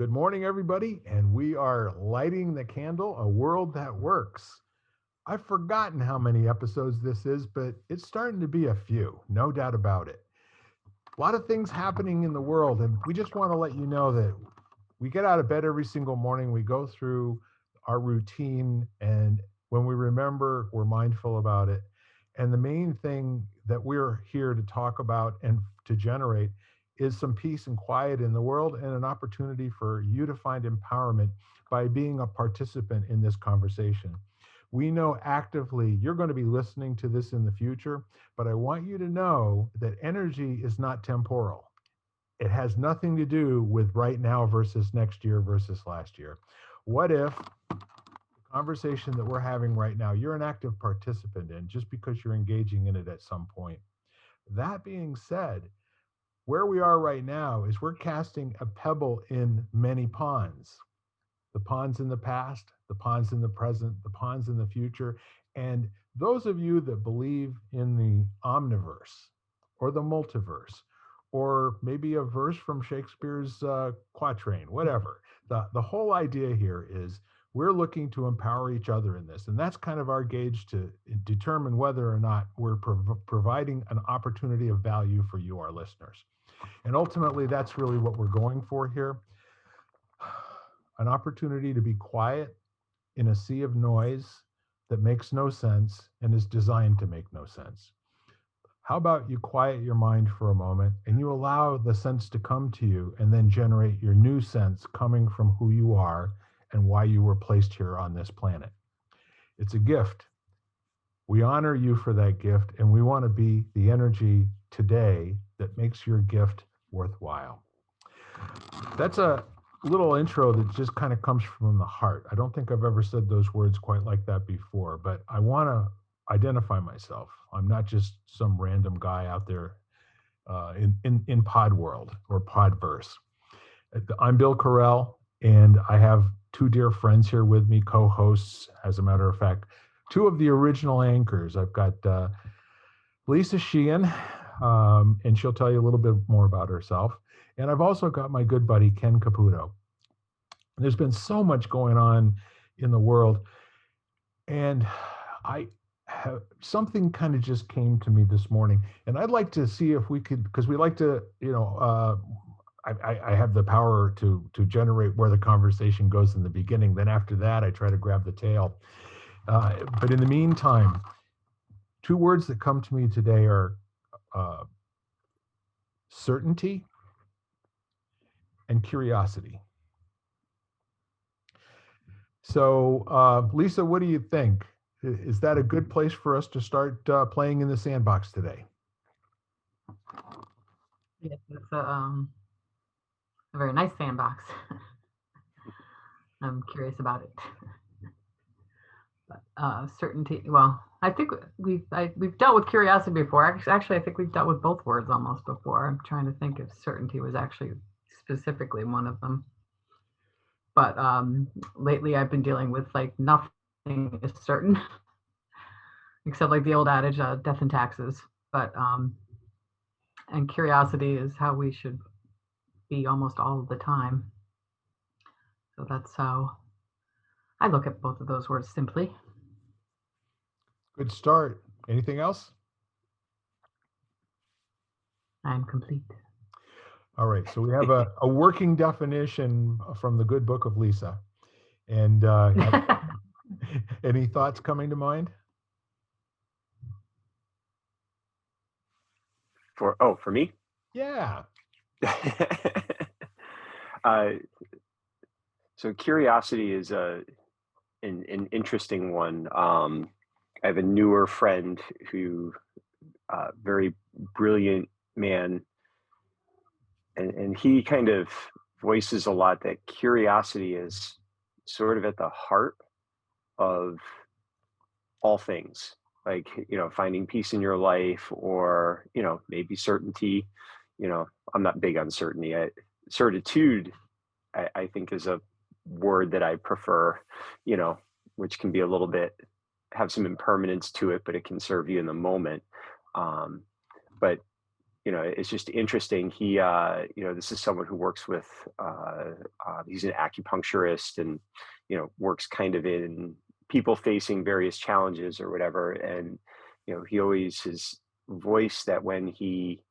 Good morning, everybody, and we are lighting the candle, a world that works. I've forgotten how many episodes this is, but it's starting to be a few, no doubt about it. A lot of things happening in the world, and we just want to let you know that we get out of bed every single morning, we go through our routine, and when we remember, we're mindful about it. And the main thing that we're here to talk about and to generate is some peace and quiet in the world and an opportunity for you to find empowerment by being a participant in this conversation. We know actively you're going to be listening to this in the future, but I want you to know that energy is not temporal. It has nothing to do with right now versus next year versus last year. What if the conversation that we're having right now, you're an active participant in just because you're engaging in it at some point? That being said, where we are right now is we're casting a pebble in many ponds. The ponds in the past, the ponds in the present, the ponds in the future. And those of you that believe in the omniverse or the multiverse, or maybe a verse from Shakespeare's quatrain, whatever. The whole idea here is we're looking to empower each other in this. And that's kind of our gauge to determine whether or not we're providing an opportunity of value for you, our listeners. And ultimately, that's really what we're going for here. An opportunity to be quiet in a sea of noise that makes no sense and is designed to make no sense. How about you quiet your mind for a moment and you allow the sense to come to you and then generate your new sense coming from who you are and why you were placed here on this planet. It's a gift. We honor you for that gift, and we want to be the energy today that makes your gift worthwhile. That's a little intro that just kind of comes from the heart. I don't think I've ever said those words quite like that before, but I want to identify myself. I'm not just some random guy out there in pod world or podverse. I'm Bill Correll, and I have two dear friends here with me, co-hosts, as a matter of fact, two of the original anchors. I've got Lisa Sheehan, and she'll tell you a little bit more about herself. And I've also got my good buddy, Ken Caputo. There's been so much going on in the world. And something kind of just came to me this morning. And I'd like to see if we could, because we like to, I have the power to generate where the conversation goes in the beginning. Then after that, I try to grab the tail. But in the meantime, two words that come to me today are certainty and curiosity. So, Lisa, what do you think? Is that a good place for us to start playing in the sandbox today? Yes, it's a very nice sandbox. I'm curious about it. But certainty. Well, I think we've dealt with curiosity before. Actually, I think we've dealt with both words almost before. I'm trying to think if certainty was actually specifically one of them. But lately, I've been dealing with like nothing is certain, except like the old adage, death and taxes. But and curiosity is how we should be almost all of the time. So that's how I look at both of those words simply. Good start. Anything else? I'm complete. All right. So we have a working definition from the good book of Lisa. And any thoughts coming to mind? For me? Yeah. So curiosity is an interesting one. I have a newer friend who, very brilliant man, and he kind of voices a lot that curiosity is sort of at the heart of all things, like, finding peace in your life, or, maybe certainty. I'm not big on certainty. Certitude, I think, is a word that I prefer, which can be a little bit, have some impermanence to it, but it can serve you in the moment. But it's just interesting. This is someone who works with, he's an acupuncturist and, works kind of in people facing various challenges or whatever. And, he always has voiced that when he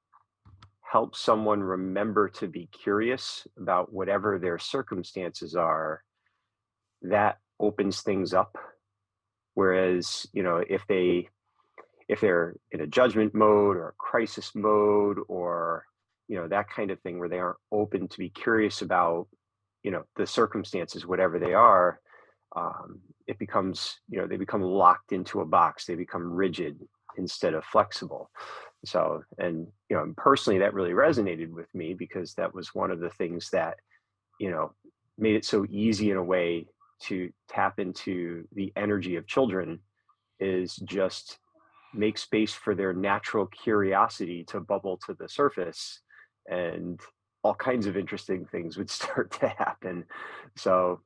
helps someone remember to be curious about whatever their circumstances are, that opens things up. Whereas, if they're in a judgment mode or a crisis mode or that kind of thing where they aren't open to be curious about the circumstances, whatever they are, it becomes, they become locked into a box, they become rigid instead of flexible. So, and personally that really resonated with me because that was one of the things that made it so easy in a way to tap into the energy of children, is just make space for their natural curiosity to bubble to the surface, and all kinds of interesting things would start to happen. So,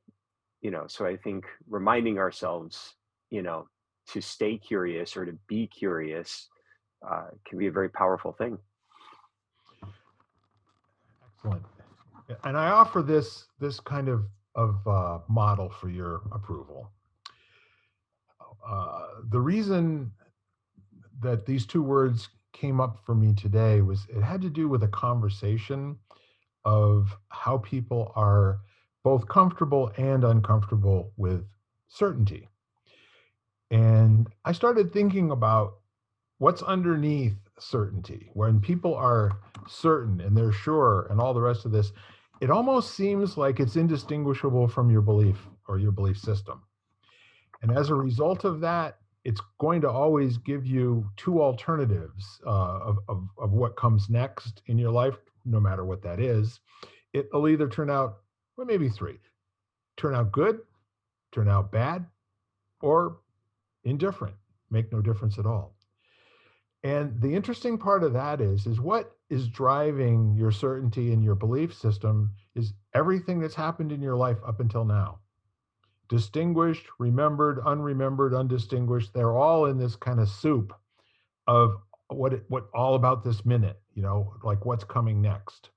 so I think reminding ourselves, to stay curious or to be curious can be a very powerful thing. Excellent. And I offer this kind of model for your approval. The reason that these two words came up for me today was it had to do with a conversation of how people are both comfortable and uncomfortable with certainty. And I started thinking about what's underneath certainty. When people are certain and they're sure and all the rest of this, it almost seems like it's indistinguishable from your belief or your belief system. And as a result of that, it's going to always give you two alternatives of what comes next in your life, no matter what that is. It'll either turn out, well, maybe three, turn out good, turn out bad, or indifferent, make no difference at all. And the interesting part of that is what is driving your certainty and your belief system is everything that's happened in your life up until now. Distinguished, remembered, unremembered, undistinguished, they're all in this kind of soup of what all about this minute, like what's coming next.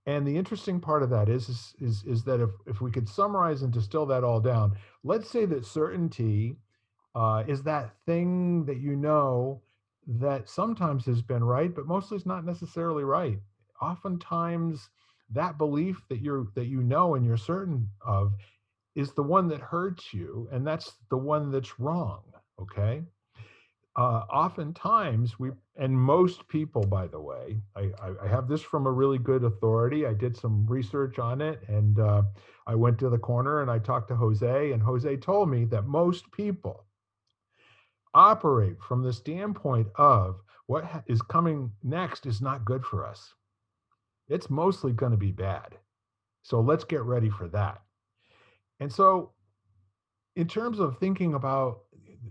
And the interesting part of that is that if we could summarize and distill that all down, let's say that certainty is that thing that that sometimes has been right, but mostly is not necessarily right. Oftentimes, that belief that and you're certain of is the one that hurts you, and that's the one that's wrong. Okay. Oftentimes and most people, by the way, I have this from a really good authority. I did some research on it, and I went to the corner and I talked to Jose, and Jose told me that most people operate from the standpoint of what is coming next is not good for us. It's mostly going to be bad. So let's get ready for that. And so, in terms of thinking about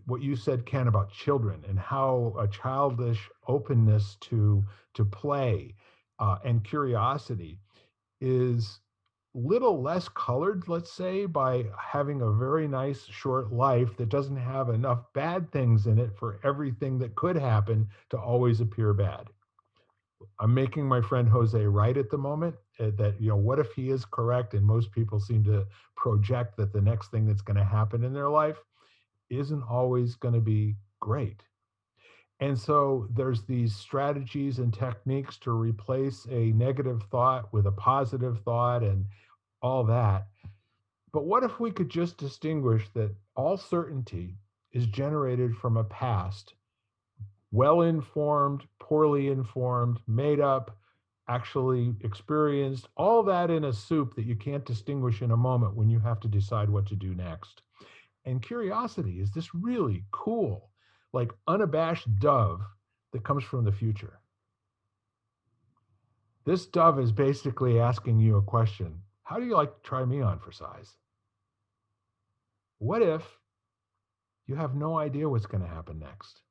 what you said, Ken, about children and how a childish openness to play and curiosity is little less colored, let's say, by having a very nice short life that doesn't have enough bad things in it for everything that could happen to always appear bad. I'm making my friend Jose right at the moment that, what if he is correct and most people seem to project that the next thing that's going to happen in their life isn't always going to be great. And so there's these strategies and techniques to replace a negative thought with a positive thought and all that. But what if we could just distinguish that all certainty is generated from a past, well-informed, poorly informed, made up, actually experienced, all that in a soup that you can't distinguish in a moment when you have to decide what to do next. And curiosity is this really cool, like unabashed dove that comes from the future. This dove is basically asking you a question. How do you like to try me on for size? What if you have no idea what's going to happen next?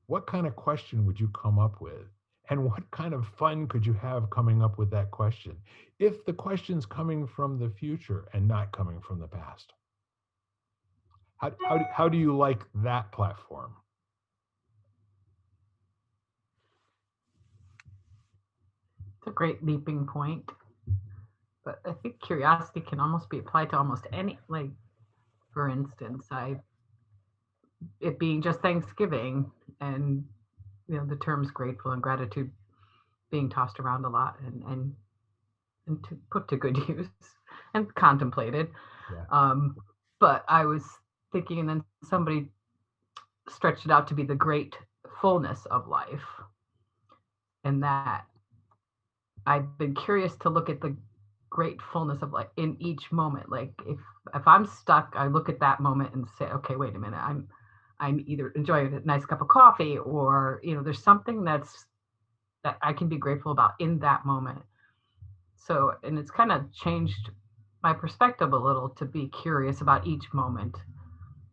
What kind of question would you come up with? And what kind of fun could you have coming up with that question if the question's coming from the future and not coming from the past? How do you like that platform? It's a great leaping point. But I think curiosity can almost be applied to almost any, like, for instance, it being just Thanksgiving, and the terms grateful and gratitude being tossed around a lot, and to put to good use and contemplated. Yeah. But I was thinking, and then somebody stretched it out to be the great fullness of life, and that I've been curious to look at the great fullness of life in each moment. Like, if I'm stuck, I look at that moment and say, okay, wait a minute, I'm either enjoying a nice cup of coffee, or there's something that I can be grateful about in that moment. So, and it's kind of changed my perspective a little to be curious about each moment,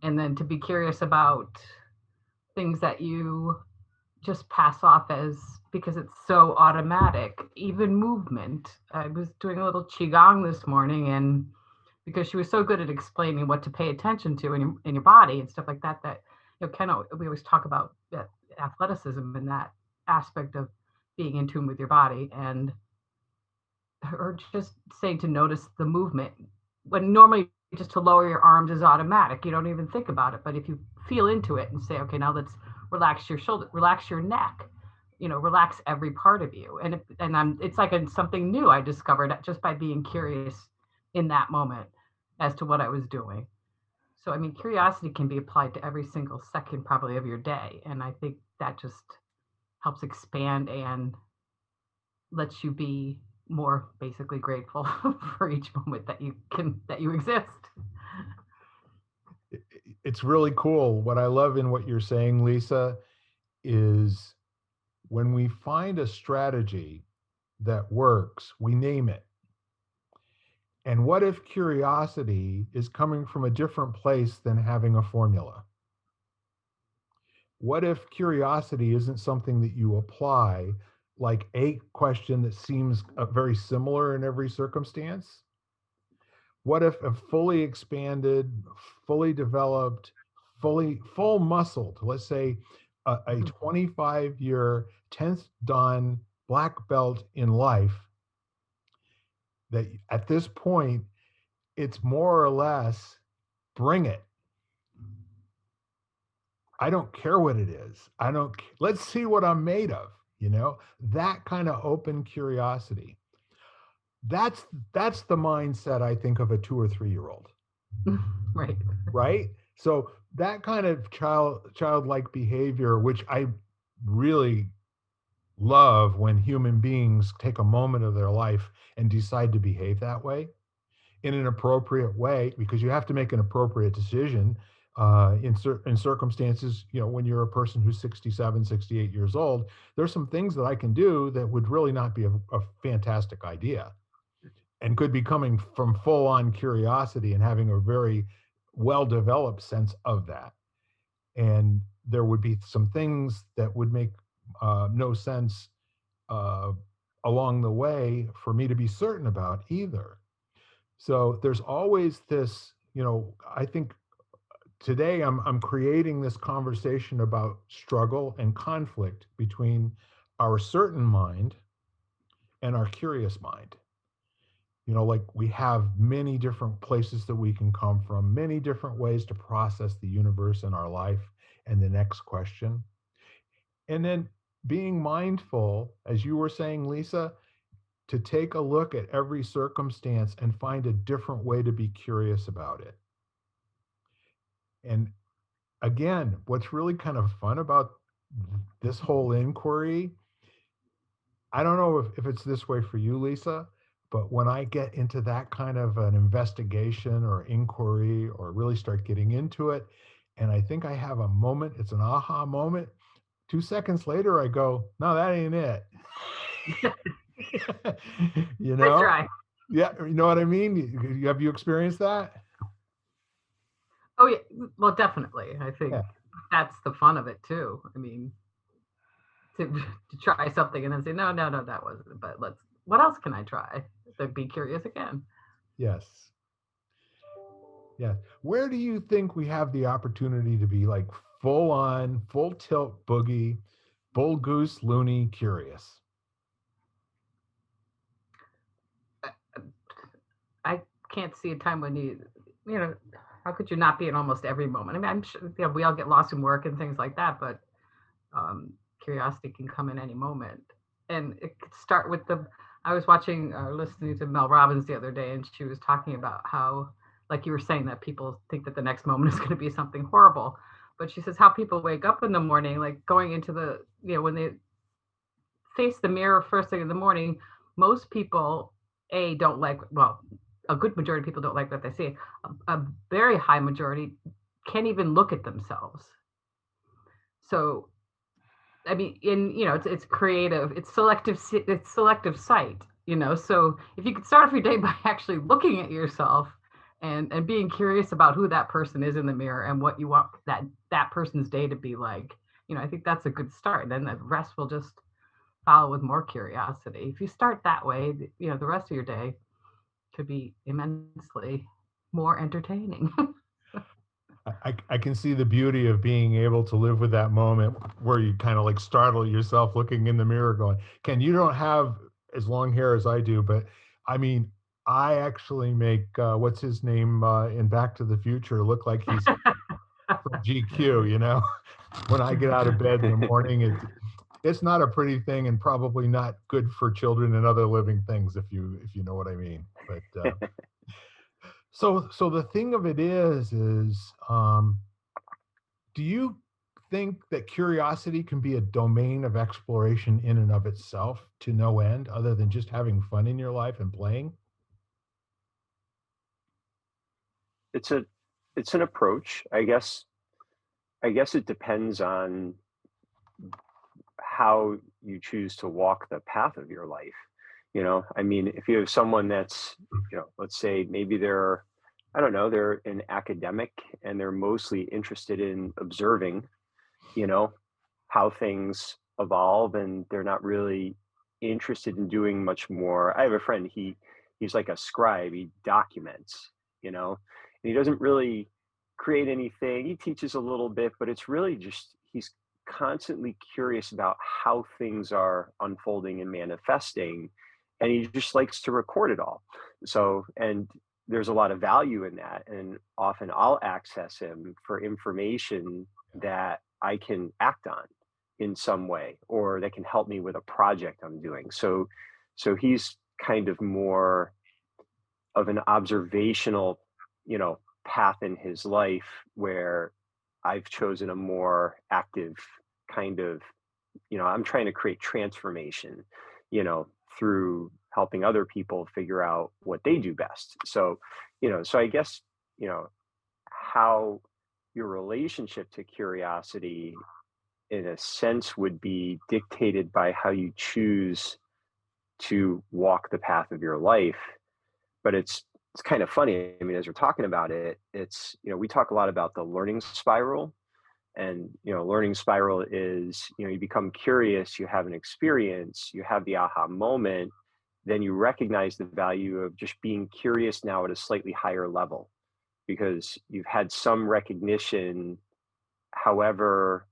and then to be curious about things that you just pass off as, because it's so automatic. Even movement. I was doing a little qigong this morning, and because she was so good at explaining what to pay attention to in your body and stuff like that, that kind of, we always talk about athleticism and that aspect of being in tune with your body, and or just saying to notice the movement, when normally just to lower your arms is automatic. You don't even think about it. But if you feel into it and say, okay, now let's relax your shoulder, relax your neck, relax every part of you. It's like something new I discovered just by being curious in that moment as to what I was doing. So, I mean, curiosity can be applied to every single second probably of your day. And I think that just helps expand and lets you be more basically grateful for each moment that you exist. It's really cool. What I love in what you're saying, Lisa, is when we find a strategy that works, we name it. And what if curiosity is coming from a different place than having a formula? What if curiosity isn't something that you apply, like a question that seems very similar in every circumstance? What if a fully expanded, fully developed, full muscled, let's say a 25-year 10th dan black belt in life, that at this point it's more or less bring it. I don't care what it is. Let's see what I'm made of, that kind of open curiosity. That's the mindset, I think, of a 2 or 3-year-old. Right. Right? So that kind of childlike behavior, which I really love when human beings take a moment of their life and decide to behave that way in an appropriate way, because you have to make an appropriate decision in circumstances, when you're a person who's 67, 68 years old, there's some things that I can do that would really not be a fantastic idea, and could be coming from full on curiosity and having a very well-developed sense of that. And there would be some things that would make no sense along the way for me to be certain about either. So there's always this, I think today I'm creating this conversation about struggle and conflict between our certain mind and our curious mind. Like, we have many different places that we can come from, many different ways to process the universe and our life and the next question. And then being mindful, as you were saying, Lisa, to take a look at every circumstance and find a different way to be curious about it. And again, what's really kind of fun about this whole inquiry, I don't know if it's this way for you, Lisa, but when I get into that kind of an investigation or inquiry, or really start getting into it, and I think I have a moment, it's an aha moment, 2 seconds later, I go, no, that ain't it. That's right. Yeah, you know what I mean? Have you experienced that? Oh yeah, well, definitely. I think that's the fun of it too. I mean, to try something and then say, no, that wasn't it. But what else can I try? To be curious again. Yes. Yeah. Where do you think we have the opportunity to be like full on, full tilt boogie, bull goose loony curious? I can't see a time when you know, how could you not be in almost every moment? I mean, I'm sure we all get lost in work and things like that, but curiosity can come in any moment. And it could start with I was watching or listening to Mel Robbins the other day, and she was talking about how, like you were saying, that people think that the next moment is going to be something horrible. But she says how people wake up in the morning, like going into when they face the mirror first thing in the morning, most people, don't like, well, a good majority of people don't like what they see. A very high majority can't even look at themselves. So I mean, it's creative, it's selective sight. So if you could start off your day by actually looking at yourself and being curious about who that person is in the mirror and what you want that person's day to be like, I think that's a good start. Then the rest will just follow with more curiosity. If you start that way, the rest of your day could be immensely more entertaining. I can see the beauty of being able to live with that moment where you kind of like startle yourself looking in the mirror going, Ken, you don't have as long hair as I do, but I mean, I actually make what's his name in Back to the Future look like he's from GQ, when I get out of bed in the morning, it's not a pretty thing and probably not good for children and other living things if you know what I mean. But so the thing of it is do you think that curiosity can be a domain of exploration in and of itself to no end, other than just having fun in your life and playing? It's a it's an approach, I guess. I guess it depends on how you choose to walk the path of your life. I mean, if you have someone that's, let's say maybe they're, I don't know, they're an academic and they're mostly interested in observing, you know, how things evolve, and they're not really interested in doing much more. I have a friend, he's like a scribe, he documents, and he doesn't really create anything. He teaches a little bit, but it's really just he's constantly curious about how things are unfolding and manifesting, and he just likes to record it all. So, and there's a lot of value in that, and often I'll access him for information that I can act on in some way, or that can help me with a project I'm doing. So he's kind of more of an observational, path in his life, where I've chosen a more active kind of, I'm trying to create transformation, through helping other people figure out what they do best. So I guess, you know, how your relationship to curiosity in a sense would be dictated by how you choose to walk the path of your life. But it's kind of funny. I mean, as we're talking about it, it's, we talk a lot about the learning spiral. And, learning spiral is, you become curious, you have an experience, you have the aha moment, then you recognize the value of just being curious now at a slightly higher level, because you've had some recognition, however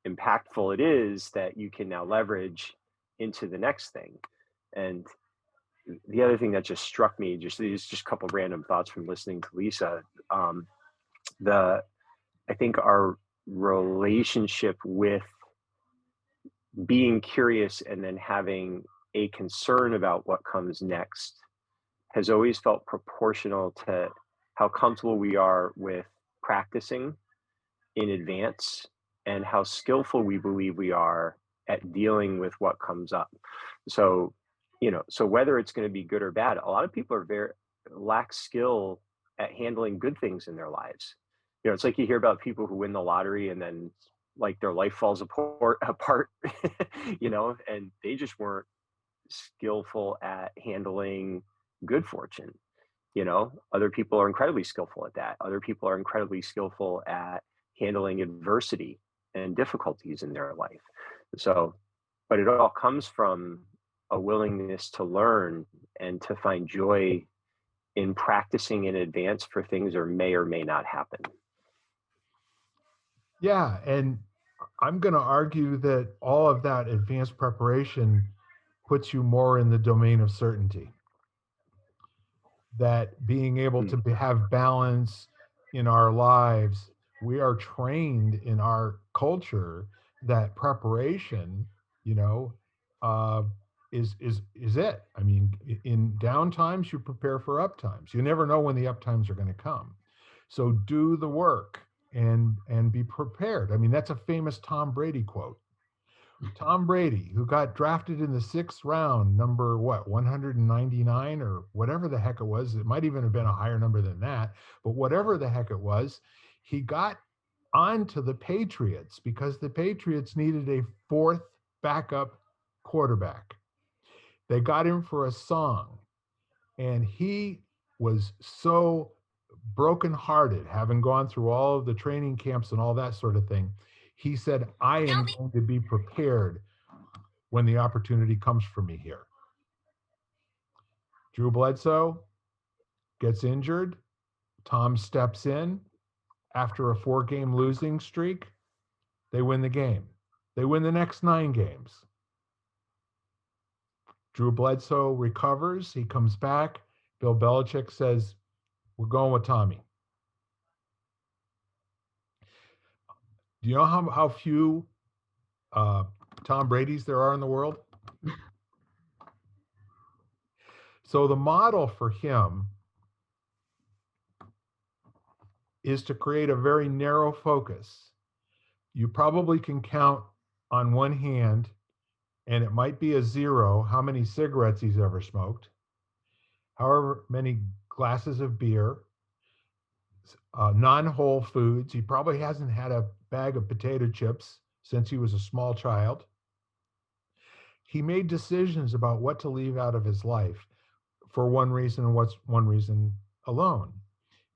impactful it is, that you can now leverage into the next thing. And the other thing that just struck me, just a couple of random thoughts from listening to Lisa, the I think our relationship with being curious and then having a concern about what comes next has always felt proportional to how comfortable we are with practicing in advance, and how skillful we believe we are at dealing with what comes up. So, so whether it's going to be good or bad, a lot of people are very lack skill at handling good things in their lives. It's like you hear about people who win the lottery and then like their life falls apart, and they just weren't skillful at handling good fortune. Other people are incredibly skillful at that. Other people are incredibly skillful at handling adversity and difficulties in their life. So, but it all comes from a willingness to learn and to find joy in practicing in advance for things that may or may not happen. Yeah, and I'm going to argue that all of that advanced preparation puts you more in the domain of certainty. that being able to have balance in our lives, we are trained in our culture that preparation, you know, uh, is it. I mean, in down times, you prepare for up times. You never know when the up times are going to come. So do the work and be prepared. I mean, that's a famous Tom Brady quote. Tom Brady, who got drafted in the sixth round, number what, 199 or whatever the heck it was. It might even have been a higher number than that, but whatever the heck it was, he got onto the Patriots because the Patriots needed a fourth backup quarterback. They got him for a song, and he was so brokenhearted, having gone through all of the training camps and all that sort of thing. He said, I am going to be prepared when the opportunity comes for me here. Drew Bledsoe gets injured. Tom steps in after a 4-game losing streak. They win the game. They win the next 9 games. Drew Bledsoe recovers. He comes back. Bill Belichick says, we're going with Tommy. Do you know how few Tom Brady's there are in the world? So the model for him is to create a very narrow focus. You probably can count on one hand, and it might be a 0, how many cigarettes he's ever smoked, however many glasses of beer, non-whole foods. He probably hasn't had a bag of potato chips since he was a small child. He made decisions about what to leave out of his life for one reason and what's one reason alone.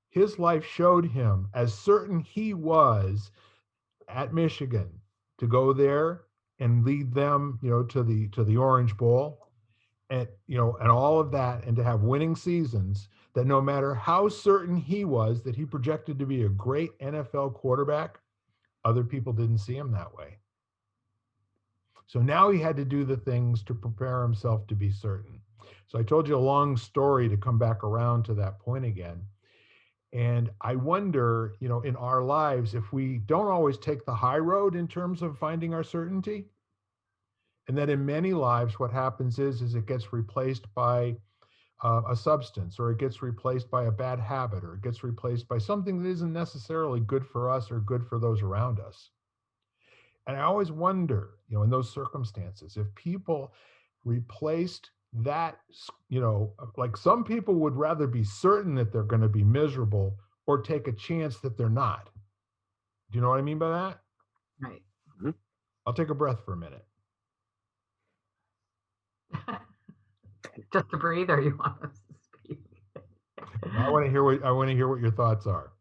His life showed him, as certain he was at Michigan, to go there and lead them, to the Orange Bowl, and and all of that, and to have winning seasons, that no matter how certain he was that he projected to be a great NFL quarterback, other people didn't see him that way. So now he had to do the things to prepare himself to be certain. So I told you a long story to come back around to that point again. And I wonder, in our lives, if we don't always take the high road in terms of finding our certainty, and that in many lives, what happens is it gets replaced by a substance, or it gets replaced by a bad habit, or it gets replaced by something that isn't necessarily good for us or good for those around us. And I always wonder, in those circumstances, if people replaced that, like some people would rather be certain that they're going to be miserable or take a chance that they're not. Do you know what I mean by that? Right. Mm-hmm. I'll take a breath for a minute. Just to breathe, or you want us to speak? I want to hear what your thoughts are.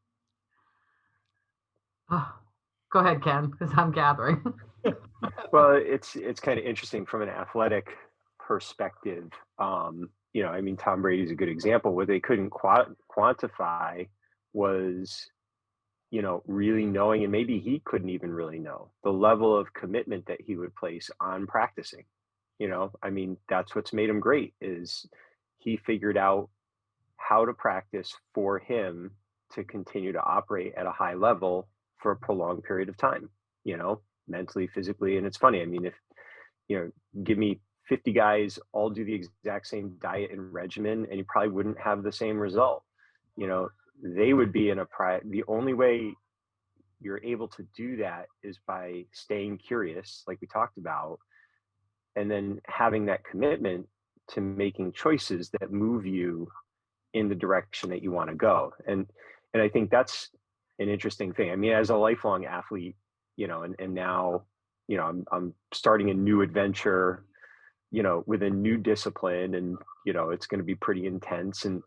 Oh, go ahead, Ken, because I'm gathering. Well, it's kind of interesting from an athletic perspective. Tom Brady's a good example. What they couldn't quantify was, really knowing, and maybe he couldn't even really know, the level of commitment that he would place on practicing. That's what's made him great, is he figured out how to practice for him to continue to operate at a high level for a prolonged period of time, mentally, physically. And it's funny, if give me 50 guys all do the exact same diet and regimen, and you probably wouldn't have the same result. They would be the only way you're able to do that is by staying curious, like we talked about, and then having that commitment to making choices that move you in the direction that you want to go. And I think that's an interesting thing. As a lifelong athlete, and now, I'm starting a new adventure, with a new discipline, and, it's going to be pretty intense. And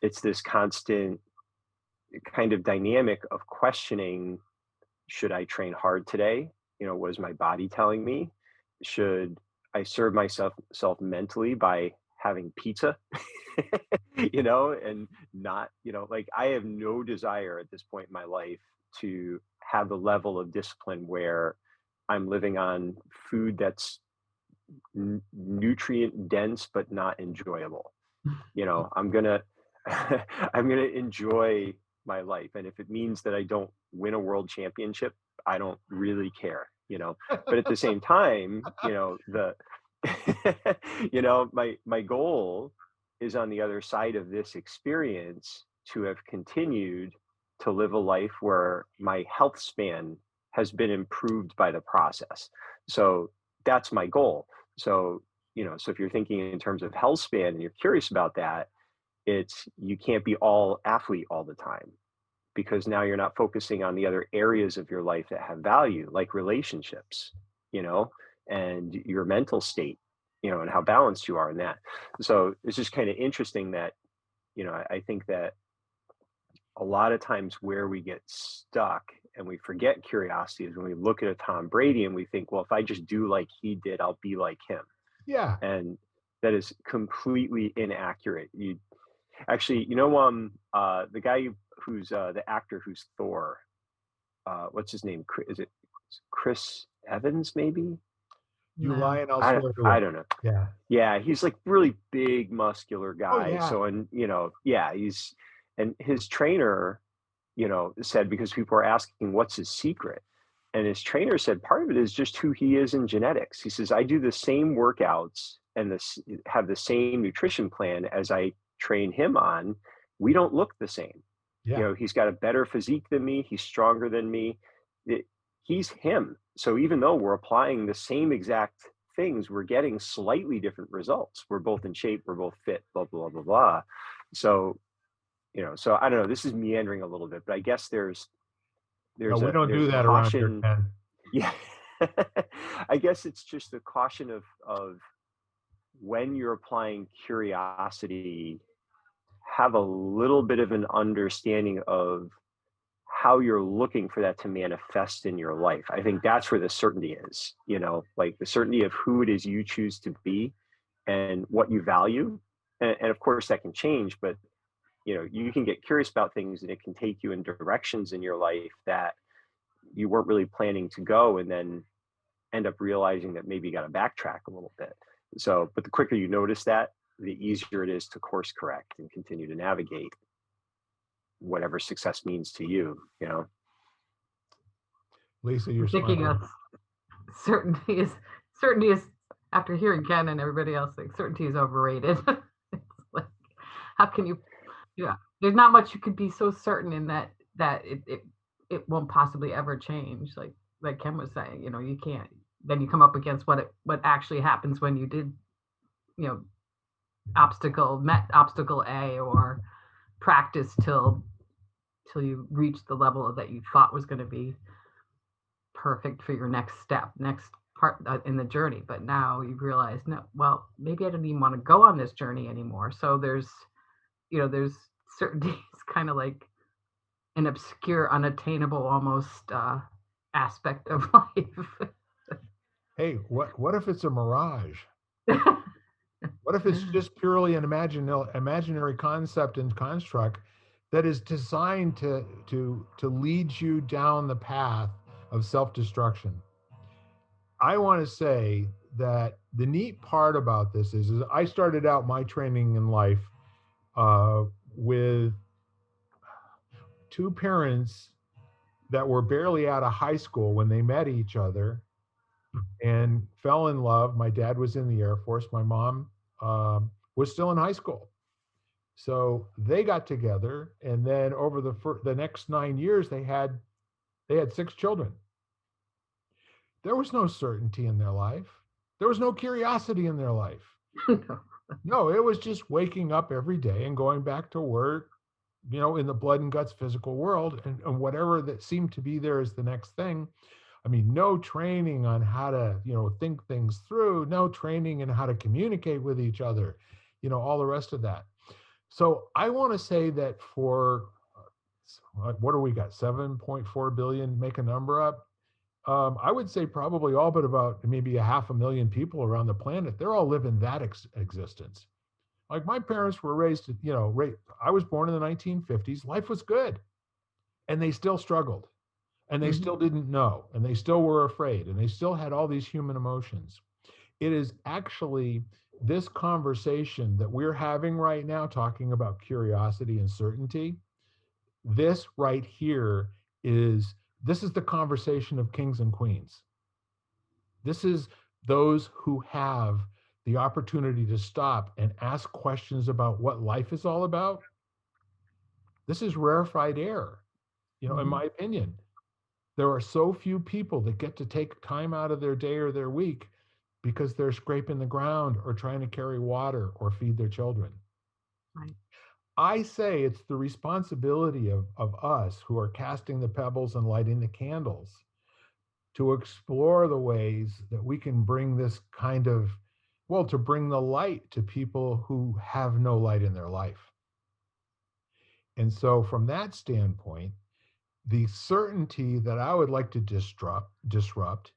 it's this constant kind of dynamic of questioning, should I train hard today? What is my body telling me? Should I serve myself mentally by having pizza, and not, I have no desire at this point in my life to have the level of discipline where I'm living on food that's nutrient dense but not enjoyable. I'm gonna I'm going to enjoy my life. And if it means that I don't win a world championship, I don't really care, you know. But at the same time, you know, the you know, my goal is on the other side of this experience to have continued to live a life where my health span has been improved by the process. So that's my goal. So, you know, so if you're thinking in terms of health span and you're curious about that, it's you can't be all athlete all the time because now you're not focusing on the other areas of your life that have value, like relationships, you know, and your mental state, you know, and how balanced you are in that. So it's just kind of interesting that, you know, I think that a lot of times where we get stuck and we forget curiosity is when we look at a Tom Brady and we think, well, if I just do like he did, I'll be like him. Yeah. And that is completely inaccurate. You actually, you know, the guy who's the actor who's Thor, what's his name? Is it Chris Evans? Maybe You lie No. and I'll I swear to I it. don't know. Yeah. Yeah, he's like really big, muscular Oh, guy. yeah. So, and you know, yeah, he's and his trainer, you know, said because people are asking what's his secret, and his trainer said part of it is just who he is in genetics. He says I do the same workouts and this have the same nutrition plan as I train him on. We don't look the same. You Yeah. know, he's got a better physique than me. He's stronger than me. It, he's him. So even though we're applying the same exact things, we're getting slightly different results. We're both in shape. We're both fit. Blah blah blah blah. So you know, so I don't know. This is meandering a little bit, but I guess No, we don't there's do a that around here, caution. Ken. Yeah, I guess it's just the caution of when you're applying curiosity, have a little bit of an understanding of how you're looking for that to manifest in your life. I think that's where the certainty is, you know, like the certainty of who it is you choose to be and what you value. And of course that can change, but you know, you can get curious about things and it can take you in directions in your life that you weren't really planning to go and then end up realizing that maybe you got to backtrack a little bit. So, but the quicker you notice that, the easier it is to course correct and continue to navigate whatever success means to you, you know? Lisa, you're I'm thinking smiling. of certainty is after hearing Ken and everybody else, like certainty is overrated. It's like, how can you, yeah, there's not much you could be so certain in that it won't possibly ever change. Like Ken was saying, you know, you can't, then you come up against what actually happens when you did, you know, met obstacle A, or practice till you reach the level that you thought was going to be perfect for your next step, next part in the journey. But now you've realized, no, well, maybe I don't even want to go on this journey anymore. So there's certainty is kind of like an obscure, unattainable almost aspect of life. Hey, what if it's a mirage? What if it's just purely an imaginary concept and construct that is designed to lead you down the path of self-destruction? I want to say that the neat part about this is I started out my training in life with two parents that were barely out of high school when they met each other and fell in love. My dad was in the Air Force. My mom was still in high school. So they got together, and then over the next 9 years, they had 6 children. There was no certainty in their life. There was no curiosity in their life. No, it was just waking up every day and going back to work, you know, in the blood and guts physical world, and whatever that seemed to be there is the next thing. I mean, no training on how to, you know, think things through, no training in how to communicate with each other, you know, all the rest of that. So I want to say that for what do we got? 7.4 billion, make a number up. I would say probably all but about maybe a 500,000 people around the planet, they're all living that existence. Like my parents were raised, you know, I was born in the 1950s. Life was good. And they still struggled. And they Mhm. still didn't know. And they still were afraid. And they still had all these human emotions. It is actually this conversation that we're having right now, talking about curiosity and certainty. This right here this is the conversation of kings and queens. This is those who have the opportunity to stop and ask questions about what life is all about. This is rarefied air, in my opinion. There are so few people that get to take time out of their day or their week because they're scraping the ground or trying to carry water or feed their children. Right. I say it's the responsibility of us who are casting the pebbles and lighting the candles to explore the ways that we can bring this kind of, to bring the light to people who have no light in their life. And so, from that standpoint, the certainty that I would like to disrupt,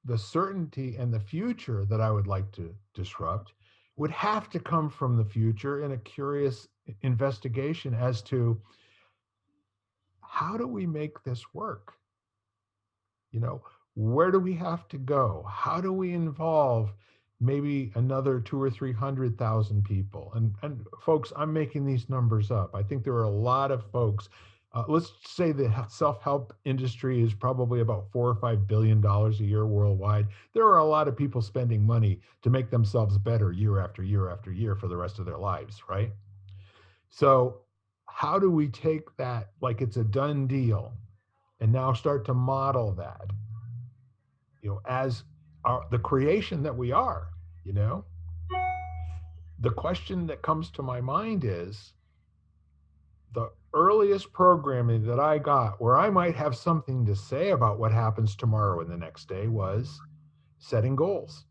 the certainty and the future that I would like to disrupt would have to come from the future in a curious investigation as to how do we make this work? Where do we have to go? How do we involve maybe another 2 or 300,000 people? And folks, I'm making these numbers up. I think there are a lot of folks. Let's say the self-help industry is probably about $4 or $5 billion a year worldwide. There are a lot of people spending money to make themselves better year after year after year for the rest of their lives, right? So how do we take that like it's a done deal and now start to model that, as the creation that we are? The question that comes to my mind is, the earliest programming that I got where I might have something to say about what happens tomorrow and the next day was setting goals.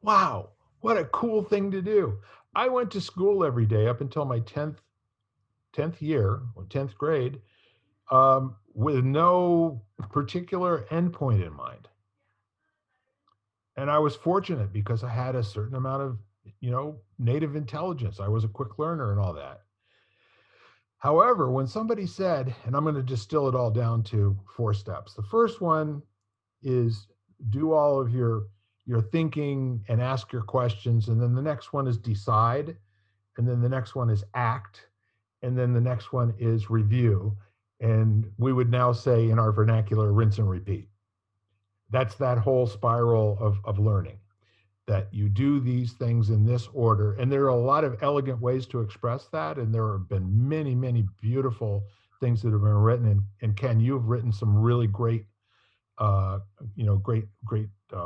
Wow, what a cool thing to do. I went to school every day up until my 10th year, or 10th grade, with no particular endpoint in mind. And I was fortunate because I had a certain amount of, native intelligence. I was a quick learner and all that. However, when somebody said, and I'm going to distill it all down to 4 steps. The first one is do all of your thinking and ask your questions. And then the next one is decide. And then the next one is act. And then the next one is review. And we would now say in our vernacular, rinse and repeat. That's that whole spiral of learning, that you do these things in this order. And there are a lot of elegant ways to express that. And there have been many, many beautiful things that have been written. And Ken, you've written some really great, great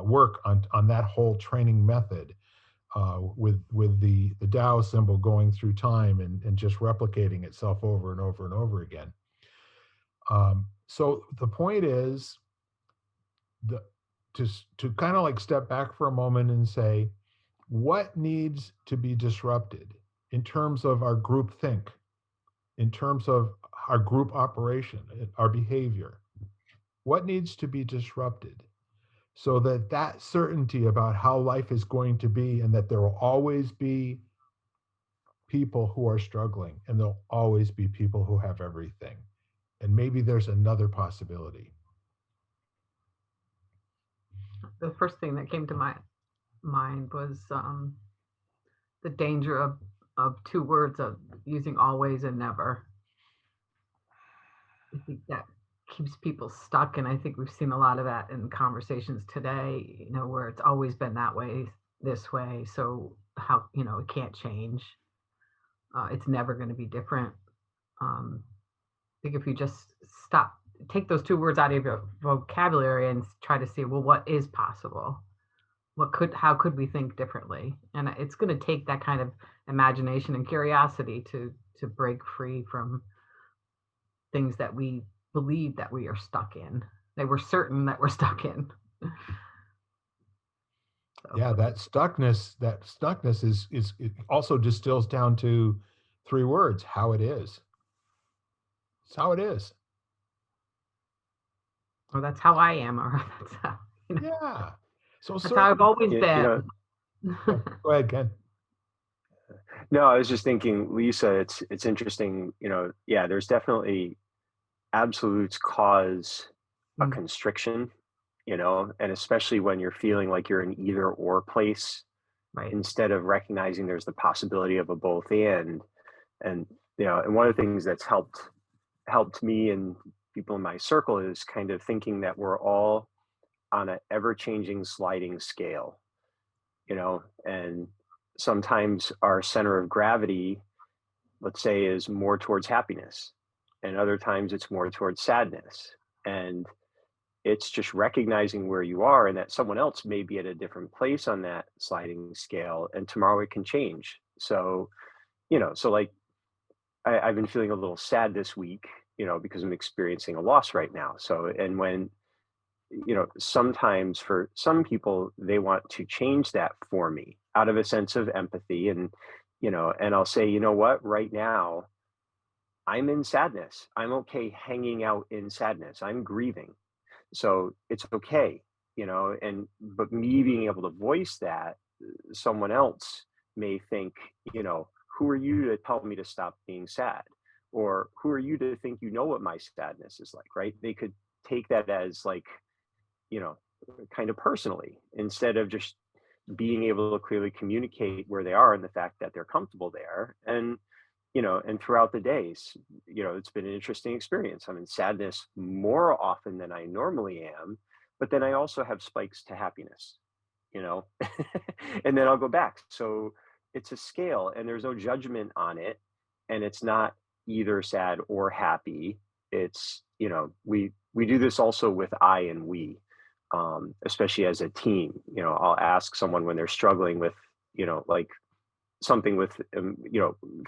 work on that whole training method, with the Tao symbol going through time and just replicating itself over and over and over again. So the point is to kind of like step back for a moment and say, what needs to be disrupted in terms of our group think, in terms of our group operation, our behavior? What needs to be disrupted so that certainty about how life is going to be, and that there will always be people who are struggling and there'll always be people who have everything. And maybe there's another possibility. The first thing that came to my mind was the danger of 2 words, of using always and never. I think that keeps people stuck, and I think we've seen a lot of that in conversations today, where it's always been that way, this way, so how, it can't change. It's never going to be different. I think if you just take those 2 words out of your vocabulary and try to see, well, what is possible? How could we think differently? And it's going to take that kind of imagination and curiosity to break free from things that we believe that we are stuck in, that we're certain that we're stuck in. So. Yeah, that stuckness is it also distills down to 3 words: how it is. It's how it is. Or that's how I am, or that's how. Yeah. So that's how I've always been. Go ahead, Ken. No, I was just thinking, Lisa, it's interesting, there's definitely absolutes cause a constriction and especially when you're feeling like you're in either or place, Right. instead of recognizing there's the possibility of a both and and one of the things that's helped me and people in my circle is kind of thinking that we're all on an ever-changing sliding scale, and sometimes our center of gravity, let's say, is more towards happiness, and other times it's more towards sadness. And it's just recognizing where you are and that someone else may be at a different place on that sliding scale, and tomorrow it can change. So like I've been feeling a little sad this week, because I'm experiencing a loss right now. So, and when, sometimes for some people, they want to change that for me out of a sense of empathy. And I'll say, you know what, right now, I'm in sadness. I'm okay hanging out in sadness. I'm grieving. So it's okay, but me being able to voice that, someone else may think, who are you to tell me to stop being sad? Or who are you to think what my sadness is like, right? They could take that as like, you know, kind of personally, instead of just being able to clearly communicate where they are and the fact that they're comfortable there. And throughout the days, it's been an interesting experience. I'm in sadness more often than I normally am, but then I also have spikes to happiness, you know, and then I'll go back. So it's a scale and there's no judgment on it. And it's not either sad or happy. It's, we do this also with I and we, especially as a team. I'll ask someone when they're struggling with, like something with,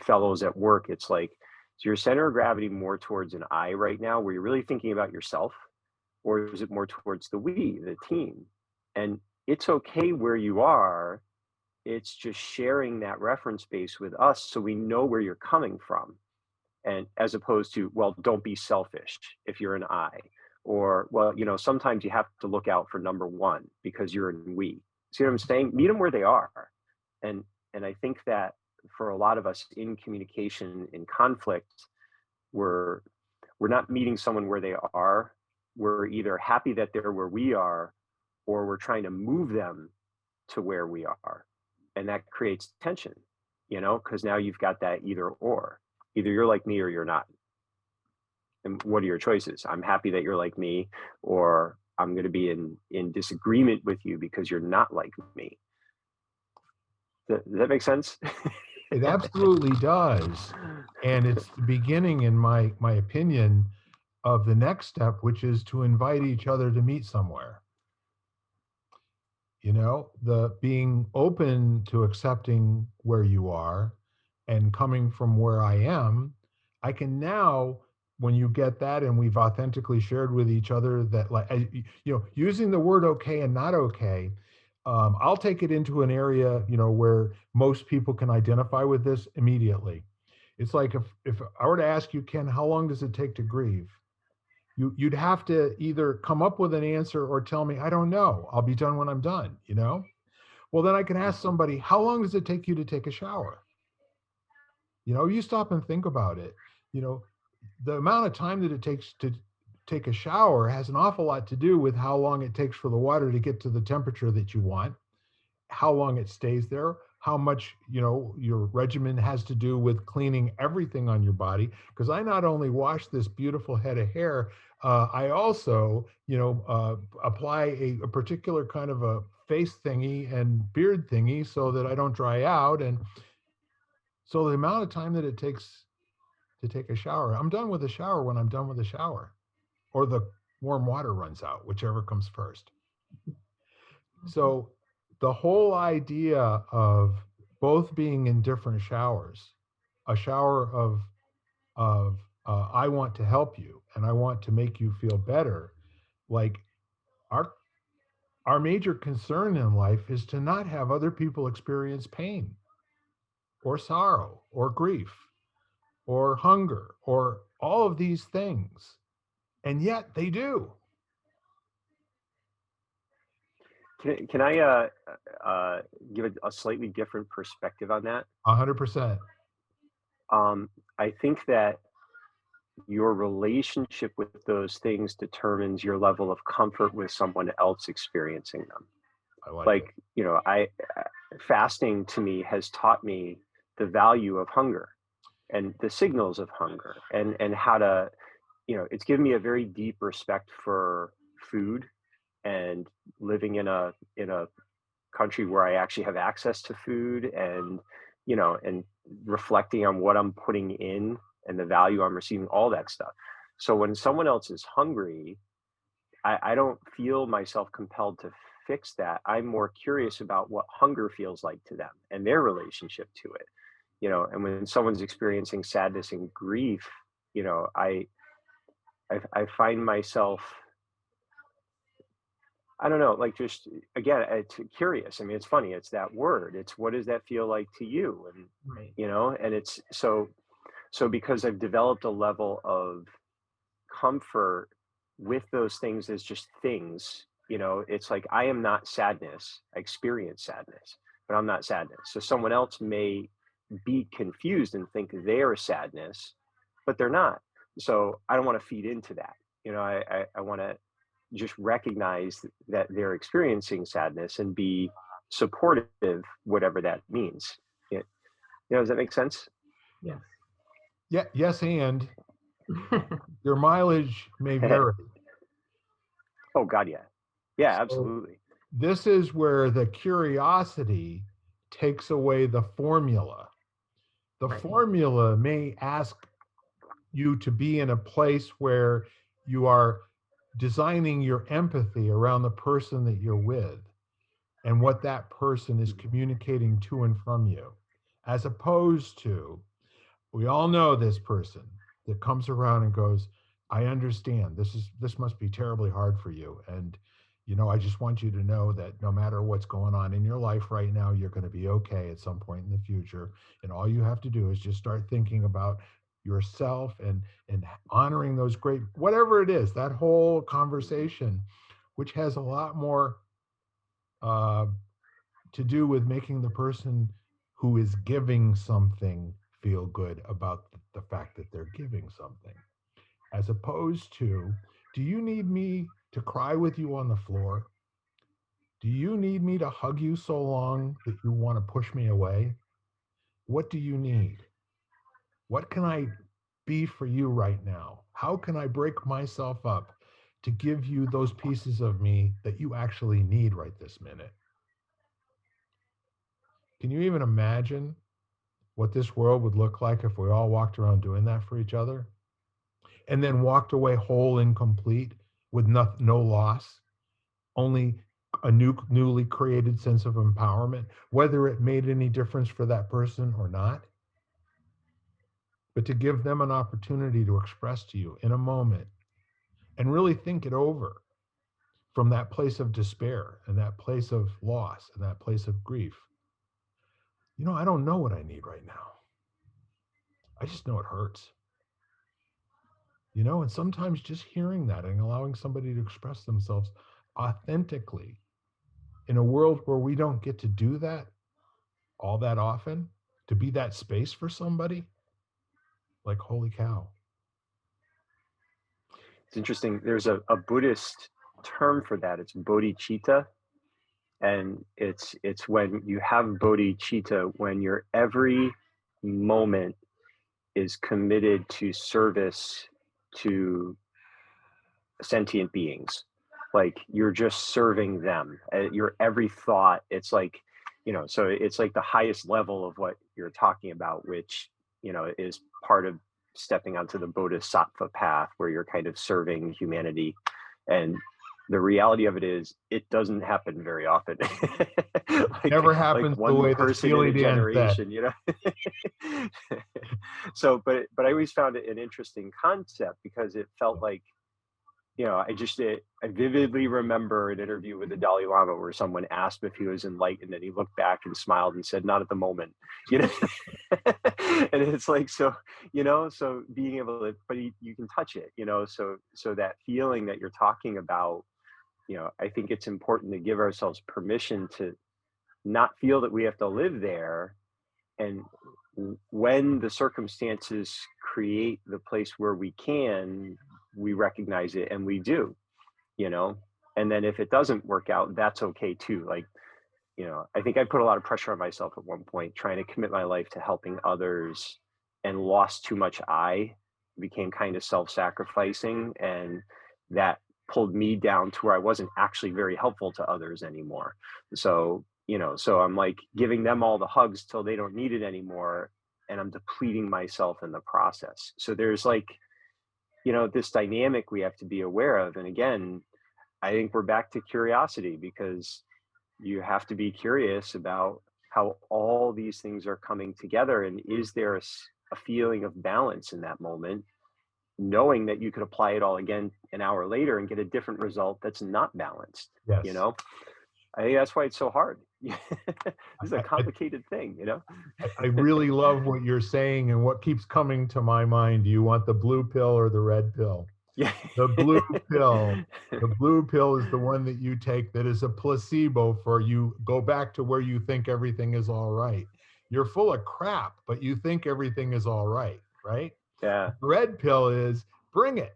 fellows at work. It's like, is your center of gravity more towards an I right now, where you're really thinking about yourself, or is it more towards the we, the team? And it's okay where you are. It's just sharing that reference base with us so we know where you're coming from. And as opposed to, well, don't be selfish if you're an I, or, well, sometimes you have to look out for number one because you're in we. See what I'm saying? Meet them where they are. And and I think that for a lot of us in communication, in conflict, we're we're not meeting someone where they are. We're either happy that they're where we are, or we're trying to move them to where we are. And that creates tension, because now you've got that either or. Either you're like me or you're not. And what are your choices? I'm happy that you're like me, or I'm going to be in disagreement with you because you're not like me. Does that make sense? It absolutely does. And it's the beginning, in my opinion, of the next step, which is to invite each other to meet somewhere. The being open to accepting where you are and coming from where I am. I can now, when you get that and we've authentically shared with each other that, like, using the word okay and not okay, I'll take it into an area, where most people can identify with this immediately. It's like, if I were to ask you, Ken, how long does it take to grieve? You'd have to either come up with an answer or tell me, I don't know, I'll be done when I'm done. Well, then I can ask somebody, how long does it take you to take a shower? You stop and think about it. The amount of time that it takes to take a shower has an awful lot to do with how long it takes for the water to get to the temperature that you want, how long it stays there, how much, your regimen has to do with cleaning everything on your body. Because I not only wash this beautiful head of hair, I also, apply a particular kind of a face thingy and beard thingy so that I don't dry out. And so the amount of time that it takes to take a shower, I'm done with the shower when I'm done with the shower, or the warm water runs out, whichever comes first. So the whole idea of both being in different showers, a shower of I want to help you and I want to make you feel better. Like, our major concern in life is to not have other people experience pain or sorrow or grief or hunger or all of these things. And yet they do. Can I give a slightly different perspective on that? 100%. I think that your relationship with those things determines your level of comfort with someone else experiencing them. I like it. Like, you know, fasting to me has taught me the value of hunger and the signals of hunger, and how to, you know, it's given me a very deep respect for food, and living in a country where I actually have access to food, and, you know, and reflecting on what I'm putting in and the value I'm receiving, all that stuff. So when someone else is hungry, I don't feel myself compelled to fix that. I'm more curious about what hunger feels like to them and their relationship to it. You know, and when someone's experiencing sadness and grief, you know, I find myself, I don't know, like, just again, it's curious. I mean, it's funny. It's that word. It's, what does that feel like to you? And, Right. you know, and it's so because I've developed a level of comfort with those things as just things, you know, it's like, I am not sadness. I experience sadness, but I'm not sadness. So someone else may be confused and think they're sadness, but they're not. So I don't want to feed into that. You know, I want to just recognize that they're experiencing sadness and be supportive, whatever that means. You know, does that make sense? Yes. Yeah, yes, and your mileage may vary. Oh God, yeah. Yeah, So absolutely. this is where the curiosity takes away the formula. The Right. formula may ask you to be in a place where you are designing your empathy around the person that you're with and what that person is communicating to and from you, as opposed to, we all know this person that comes around and goes, I understand, this must be terribly hard for you, and you know, I just want you to know that no matter what's going on in your life right now, you're going to be okay at some point in the future, and all you have to do is just start thinking about yourself and honoring those great, whatever it is, that whole conversation, which has a lot more uh, to do with making the person who is giving something feel good about the fact that they're giving something, as opposed to, do you need me to cry with you on the floor? Do you need me to hug you so long that you want to push me away? What do you need? What can I be for you right now? How can I break myself up to give you those pieces of me that you actually need right this minute? Can you even imagine what this world would look like if we all walked around doing that for each other and then walked away whole and complete with no loss, only a newly created sense of empowerment, whether it made any difference for that person or not, but to give them an opportunity to express to you in a moment and really think it over from that place of despair and that place of loss and that place of grief. You know, I don't know what I need right now. I just know it hurts. You know, and sometimes just hearing that and allowing somebody to express themselves authentically in a world where we don't get to do that all that often, to be that space for somebody, like, holy cow. It's interesting. There's a Buddhist term for that. It's bodhicitta. And it's when you have bodhicitta, when your every moment is committed to service to sentient beings. Like, you're just serving them. Your every thought, it's like, you know, so it's like the highest level of what you're talking about, which, you know, is part of stepping onto the bodhisattva path, where you're kind of serving humanity. And the reality of it is, it doesn't happen very often. Never like happens the one way that person in Steely a Dan said. generation, you know. So, but I always found it an interesting concept, because it felt like, you know, I vividly remember an interview with the Dalai Lama where someone asked if he was enlightened, and he looked back and smiled and said, "Not at the moment," you know. And it's like, so, you know, so being able to, but you can touch it, you know, so that feeling that you're talking about, you know, I think it's important to give ourselves permission to not feel that we have to live there, and when the circumstances create the place where we recognize it and we do, you know? And then if it doesn't work out, that's okay too. Like, I think I put a lot of pressure on myself at one point, trying to commit my life to helping others and lost too much became kind of self-sacrificing. And that pulled me down to where I wasn't actually very helpful to others anymore. So I'm like giving them all the hugs till they don't need it anymore. And I'm depleting myself in the process. So there's like, this dynamic we have to be aware of. And again, I think we're back to curiosity, because you have to be curious about how all these things are coming together. And is there a feeling of balance in that moment, knowing that you could apply it all again an hour later and get a different result that's not balanced? Yes. I think that's why it's so hard. This is a I, complicated thing. I really love what you're saying, and what keeps coming to my mind. Do you want the blue pill or the red pill? Yeah. The blue pill. The blue pill is the one that you take that is a placebo for you. Go back to where you think everything is all right. You're full of crap, but you think everything is all right, right? Yeah. The red pill is bring it.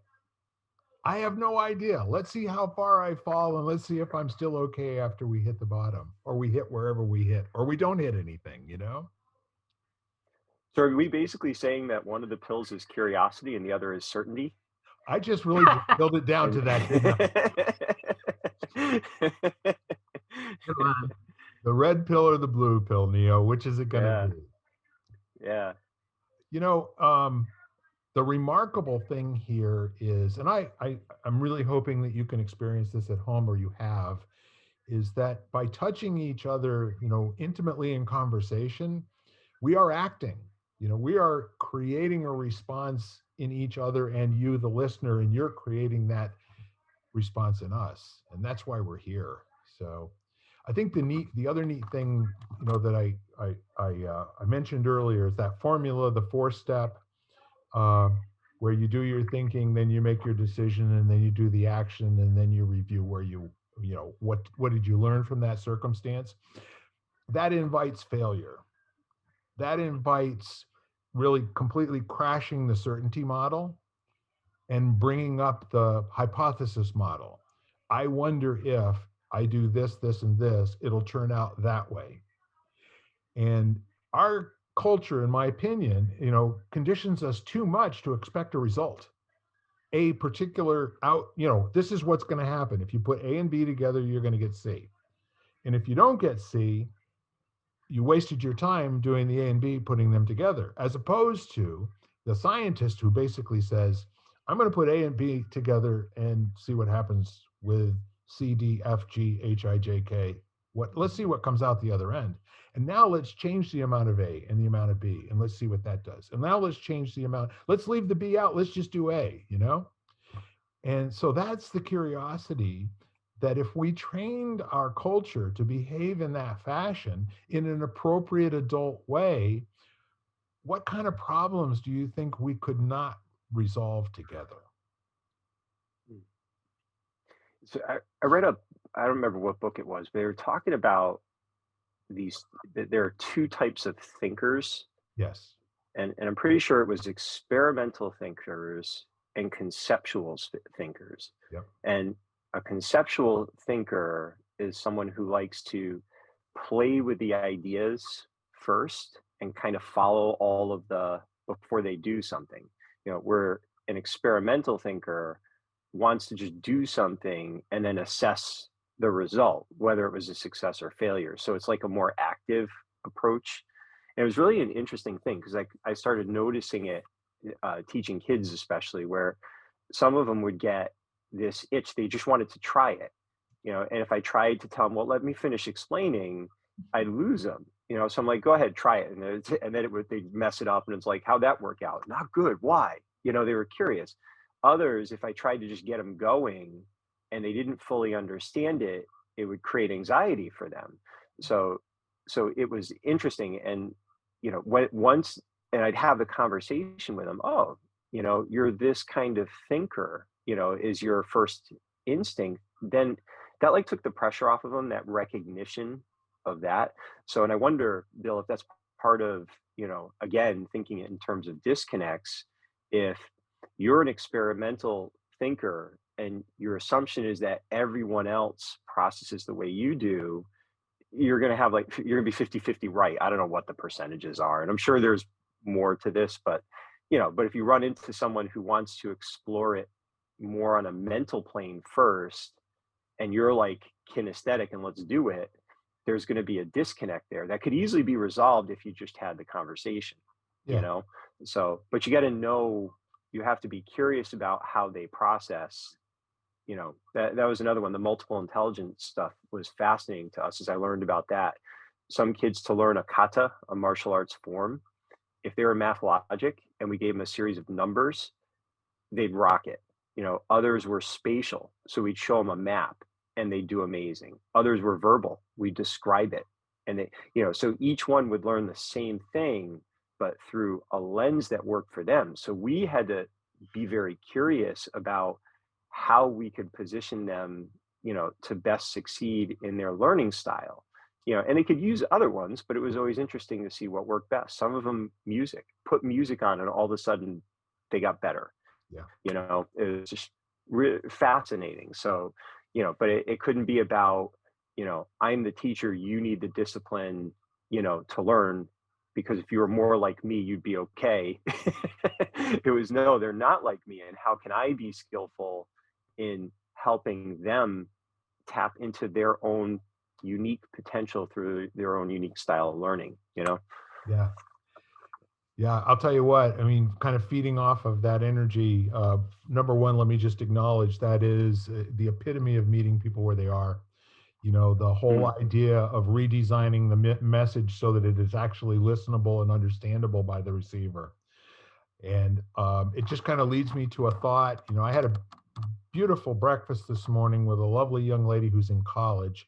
I have no idea. Let's see how far I fall, and let's see if I'm still okay after we hit the bottom, or we hit wherever we hit, or we don't hit anything. So are we basically saying that one of the pills is curiosity and the other is certainty? I just really distilled it down to that, didn't I? Come on. The red pill or the blue pill, Neo, which is it going to be? Yeah. The remarkable thing here is, and I'm really hoping that you can experience this at home, or you have, is that by touching each other, intimately in conversation, we are acting. We are creating a response in each other and you, the listener, and you're creating that response in us. And that's why we're here. So I think the other neat thing, that I mentioned earlier is that formula, the 4-step, where you do your thinking, then you make your decision, and then you do the action, and then you review where what did you learn from that circumstance. That invites failure. That invites really completely crashing the certainty model and bringing up the hypothesis model. I wonder if I do this, this, and this, it'll turn out that way. And our culture, in my opinion, conditions us too much to expect a result. A particular this is what's going to happen. If you put A and B together, you're going to get C. And if you don't get C, you wasted your time doing the A and B, putting them together, as opposed to the scientist who basically says, I'm going to put A and B together and see what happens with C, D, F, G, H, I, J, K. Let's see what comes out the other end. And now let's change the amount of A and the amount of B, and let's see what that does. And now let's change the amount. Let's leave the B out. Let's just do A, And so that's the curiosity, that if we trained our culture to behave in that fashion in an appropriate adult way, what kind of problems do you think we could not resolve together? So I read I don't remember what book it was, but they were talking about there are two types of thinkers. Yes. And I'm pretty sure it was experimental thinkers and conceptual thinkers. Yep. And a conceptual thinker is someone who likes to play with the ideas first and kind of follow all of before they do something. Where an experimental thinker wants to just do something and then assess the result, whether it was a success or failure. So it's like a more active approach. And it was really an interesting thing, because I started noticing it, teaching kids especially, where some of them would get this itch. They just wanted to try it, and if I tried to tell them, well, let me finish explaining, I'd lose them, so I'm like, go ahead, try it. And then they'd mess it up, and it's like, how'd that work out? Not good. Why? They were curious. Others, if I tried to just get them going and they didn't fully understand it, it would create anxiety for them. So it was interesting. And once, and I'd have the conversation with them, oh, you're this kind of thinker, is your first instinct, then that like took the pressure off of them, that recognition of that. So, and I wonder, Bill, if that's part of, again, thinking in terms of disconnects. If you're an experimental thinker and your assumption is that everyone else processes the way you do, you're going to have like, you're going to be 50-50 right. I don't know what the percentages are. And I'm sure there's more to this, but, but if you run into someone who wants to explore it more on a mental plane first, and you're like kinesthetic and let's do it, there's going to be a disconnect there that could easily be resolved if you just had the conversation, you Yeah. know? So, but you got to know, you have to be curious about how they process. That was another one. The multiple intelligence stuff was fascinating to us as I learned about that. Some kids, to learn a kata, a martial arts form, if they were math logic and we gave them a series of numbers, they'd rock it. Others were spatial, so we'd show them a map and they'd do amazing. Others were verbal, we describe it, and so each one would learn the same thing, but through a lens that worked for them. So we had to be very curious about how we could position them, to best succeed in their learning style. And they could use other ones, but it was always interesting to see what worked best. Some of them, put music on, and all of a sudden they got better. Yeah. It was just fascinating. So, but it couldn't be about, I'm the teacher, you need the discipline, to learn, because if you were more like me, you'd be okay. It was, no, they're not like me. And how can I be skillful in helping them tap into their own unique potential through their own unique style of learning, Yeah. Yeah, I'll tell you what, I mean, kind of feeding off of that energy, number one, let me just acknowledge that is the epitome of meeting people where they are. The whole idea of redesigning the message so that it is actually listenable and understandable by the receiver. And it just kind of leads me to a thought. I had a beautiful breakfast this morning with a lovely young lady who's in college.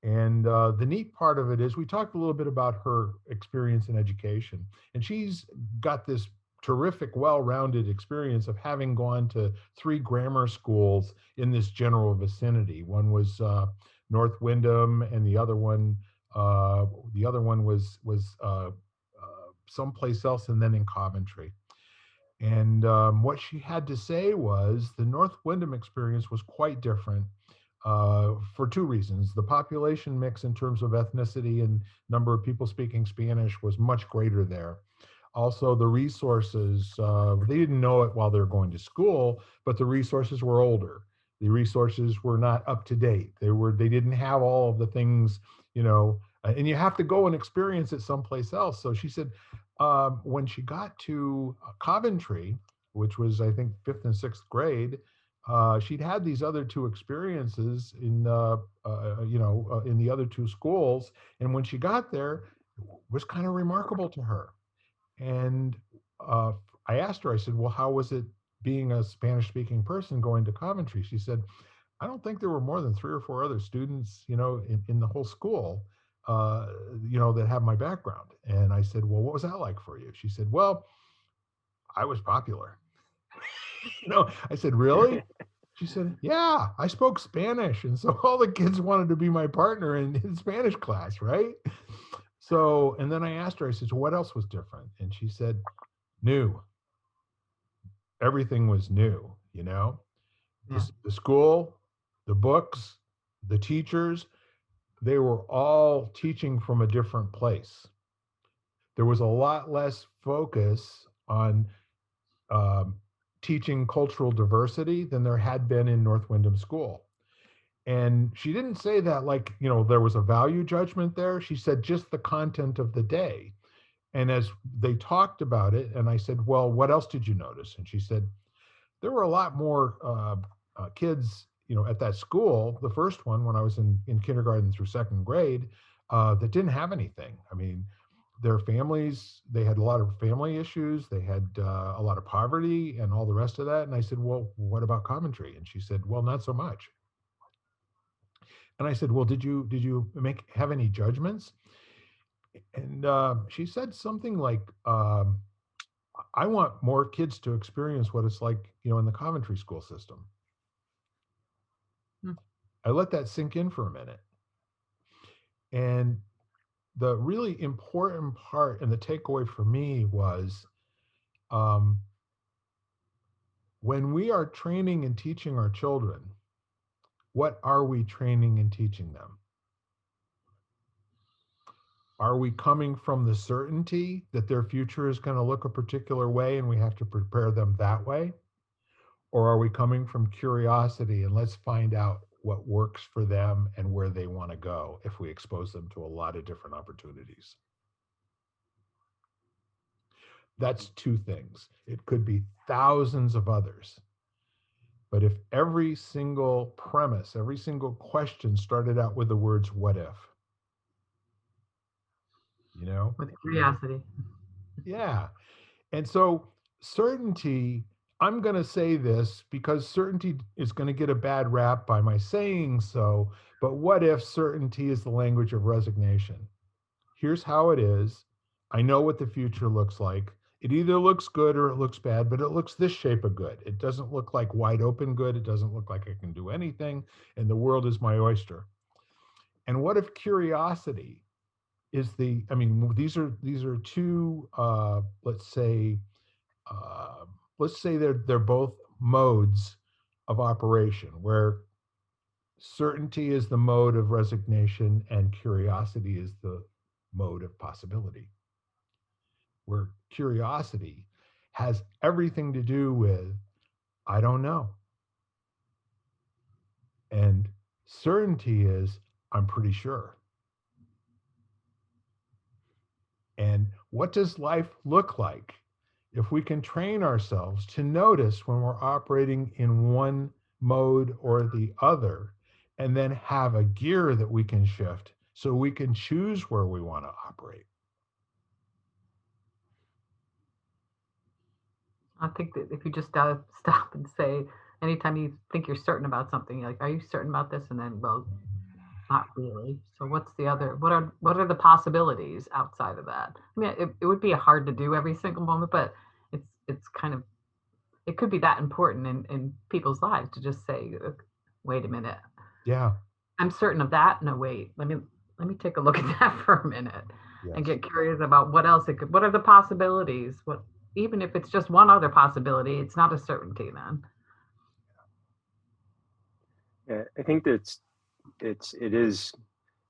And the neat part of it is we talked a little bit about her experience in education, and she's got this terrific, well-rounded experience of having gone to 3 grammar schools in this general vicinity. One was North Wyndham, and the other one was someplace else, and then in Coventry. And what she had to say was the North Wyndham experience was quite different for 2 reasons. The population mix in terms of ethnicity and number of people speaking Spanish was much greater there. Also, the resources, they didn't know it while they were going to school, but the resources were older. The resources were not up to date. They didn't have all of the things, and you have to go and experience it someplace else. So she said, when she got to Coventry, which was, I think, 5th and 6th grade, she'd had these other 2 experiences in in the other 2 schools, and when she got there, it was kind of remarkable to her. And I asked her, I said, well, how was it being a Spanish speaking person going to Coventry? She said, I don't think there were more than 3 or 4 other students, in the whole school, that have my background. And I said, well, what was that like for you? She said, well, I was popular. I said, really? She said, yeah, I spoke Spanish. And so all the kids wanted to be my partner in Spanish class, right? So, and then I asked her, I said, so what else was different? And she said, new. Everything was new, Yeah. the school, the books, the teachers, they were all teaching from a different place. There was a lot less focus on teaching cultural diversity than there had been in North Wyndham School. And she didn't say that like, there was a value judgment there. She said just the content of the day. And as they talked about it, and I said, well, what else did you notice? And she said, there were a lot more kids, at that school, the first one, when I was in kindergarten through 2nd grade, that didn't have anything. I mean, their families, they had a lot of family issues. They had a lot of poverty and all the rest of that. And I said, well, what about Coventry? And she said, well, not so much. And I said, well, did you have any judgments? And she said something like, I want more kids to experience what it's like, in the Coventry school system. Hmm. I let that sink in for a minute. And the really important part and the takeaway for me was, um, when we are training and teaching our children, what are we training and teaching them? Are we coming from the certainty that their future is going to look a particular way and we have to prepare them that way? Or are we coming from curiosity and let's find out what works for them and where they want to go if we expose them to a lot of different opportunities? That's two things. It could be thousands of others. But if every single premise, every single question started out with the words, what if? You know? With curiosity. Yeah. And so certainty, I'm going to say this because certainty is going to get a bad rap by my saying so. But what if certainty is the language of resignation? Here's how it is. I know what the future looks like. It either looks good or it looks bad, but it looks this shape of good. It doesn't look like wide open good. It doesn't look like I can do anything, and the world is my oyster. And what if curiosity is the? I mean, these are two. Uh, let's say they're both modes of operation, where certainty is the mode of resignation and curiosity is the mode of possibility, where curiosity has everything to do with I don't know. And certainty is I'm pretty sure. And what does life look like if we can train ourselves to notice when we're operating in one mode or the other, and then have a gear that we can shift so we can choose where we want to operate? I think that if you just stop and say, anytime you think you're certain about something, you're like, are you certain about this? And then, well, not really. So what's the other? What are the possibilities outside of that? I mean, it would be hard to do every single moment, but it's kind of it could be that important in people's lives to just say, wait a minute, Yeah. I'm certain of that. No, wait, let me take a look at that for a minute and Yes. get curious about what else it could. What are the possibilities? What even if it's just one other possibility, it's not a certainty then. Yeah, I think that it is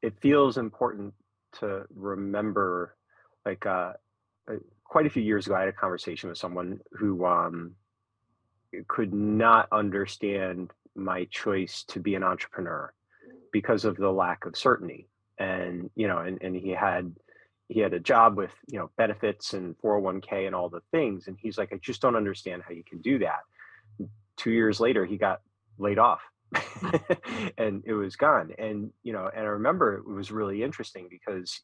it feels important to remember, like quite a few years ago I had a conversation with someone who could not understand my choice to be an entrepreneur because of the lack of certainty. And and he had a job with benefits and 401k and all the things, and he's like, I just don't understand how you can do that. 2 years later he got laid off. And it was gone. And and I remember it was really interesting because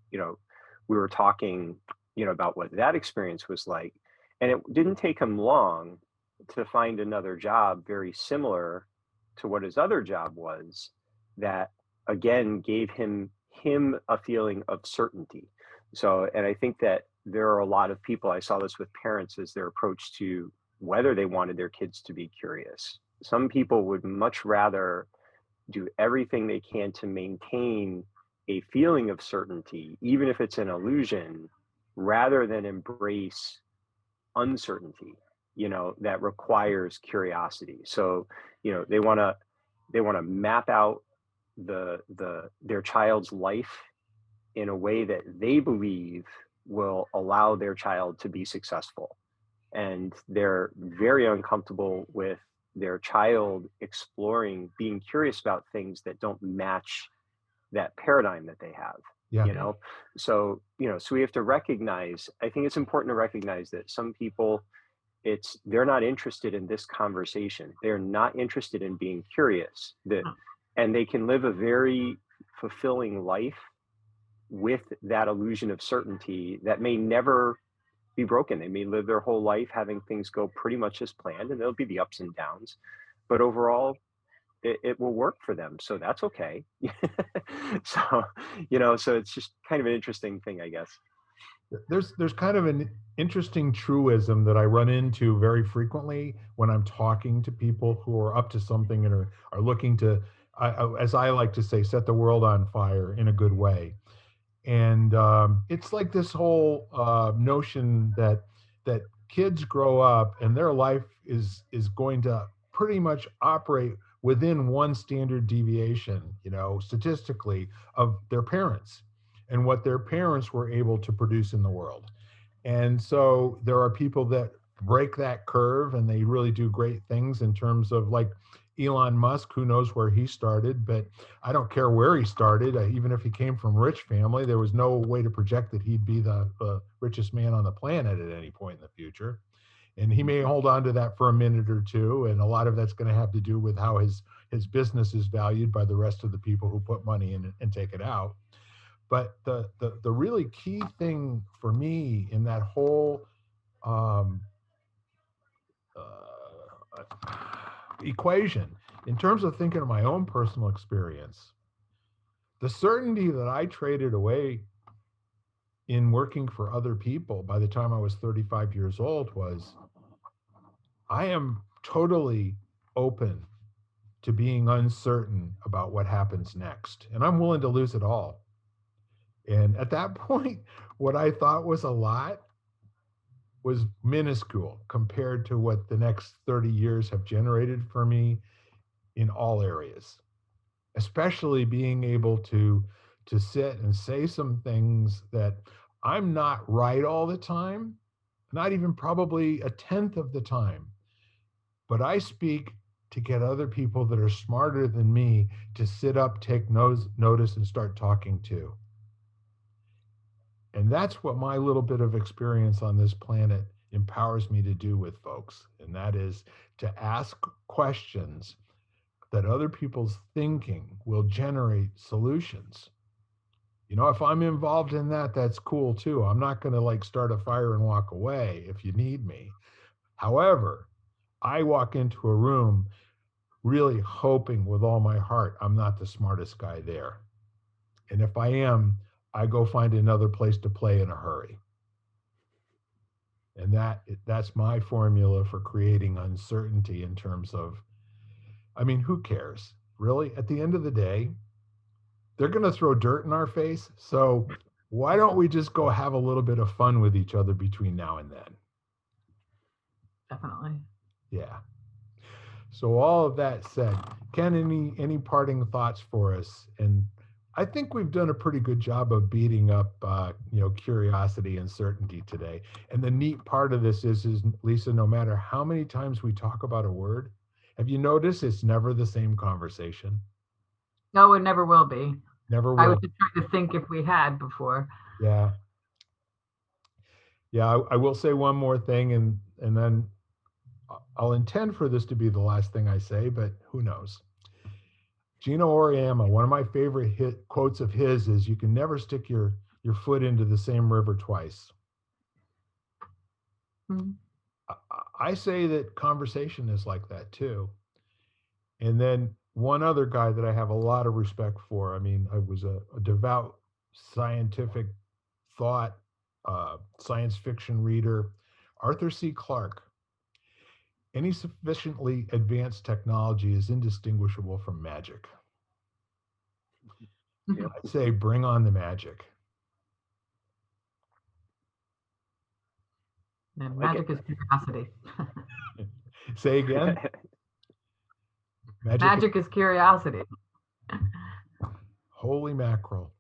you know we were talking about what that experience was like, and it didn't take him long to find another job very similar to what his other job was, that again gave him a feeling of certainty. So, and I think that there are a lot of people, I saw this with parents as their approach to whether they wanted their kids to be curious. Some people would much rather do everything they can to maintain a feeling of certainty, even if it's an illusion, rather than embrace uncertainty, that requires curiosity. So, they want to map out their child's life in a way that they believe will allow their child to be successful. And they're very uncomfortable with their child exploring, being curious about things that don't match that paradigm that they have, Yeah. you know? So, so we have to recognize, I think it's important to recognize that some people, they're not interested in this conversation. They're not interested in being curious. And they can live a very fulfilling life with that illusion of certainty that may never be broken. They may live their whole life having things go pretty much as planned, and there'll be the ups and downs, but overall, it will work for them. So that's okay. So, so it's just kind of an interesting thing, I guess. There's kind of an interesting truism that I run into very frequently when I'm talking to people who are up to something and are looking to, as I like to say, set the world on fire in a good way. And it's like this whole notion that kids grow up and their life is going to pretty much operate within one standard deviation, statistically, of their parents and what their parents were able to produce in the world. And so there are people that break that curve and they really do great things in terms of, like, Elon Musk, who knows where he started, but I don't care where he started. Even if he came from a rich family, there was no way to project that he'd be the richest man on the planet at any point in the future. And he may hold on to that for a minute or two. And a lot of that's going to have to do with how his business is valued by the rest of the people who put money in it and take it out. But the really key thing for me in that whole um, equation, in terms of thinking of my own personal experience, the certainty that I traded away in working for other people by the time I was 35 years old was, I am totally open to being uncertain about what happens next. And I'm willing to lose it all. And at that point, what I thought was a lot was minuscule compared to what the next 30 years have generated for me in all areas, especially being able to sit and say some things that I'm not right all the time, not even probably a tenth of the time, but I speak to get other people that are smarter than me to sit up, take notice, and start talking to. And that's what my little bit of experience on this planet empowers me to do with folks. And that is to ask questions that other people's thinking will generate solutions. If I'm involved in that, that's cool too. I'm not going to like start a fire and walk away if you need me. However, I walk into a room really hoping with all my heart I'm not the smartest guy there. And if I am, I go find another place to play in a hurry. And that's my formula for creating uncertainty in terms of, who cares? Really? At the end of the day, they're going to throw dirt in our face. So why don't we just go have a little bit of fun with each other between now and then? Definitely. Yeah. So all of that said, Ken, any parting thoughts for us? And I think we've done a pretty good job of beating up, curiosity and certainty today. And the neat part of this is, Lisa, no matter how many times we talk about a word, have you noticed it's never the same conversation? No, it never will be. Never will. I was just trying to think if we had before. Yeah. Yeah, I will say one more thing, and then I'll intend for this to be the last thing I say, but who knows? Gino Oriama, one of my favorite quotes of his is, "You can never stick your foot into the same river twice." Mm-hmm. I say that conversation is like that too. And then one other guy that I have a lot of respect for, I was a devout scientific thought, science fiction reader, Arthur C. Clarke. Any sufficiently advanced technology is indistinguishable from magic. Yep. I'd say bring on the magic. And magic is curiosity. Say again? Magic is curiosity. Holy mackerel.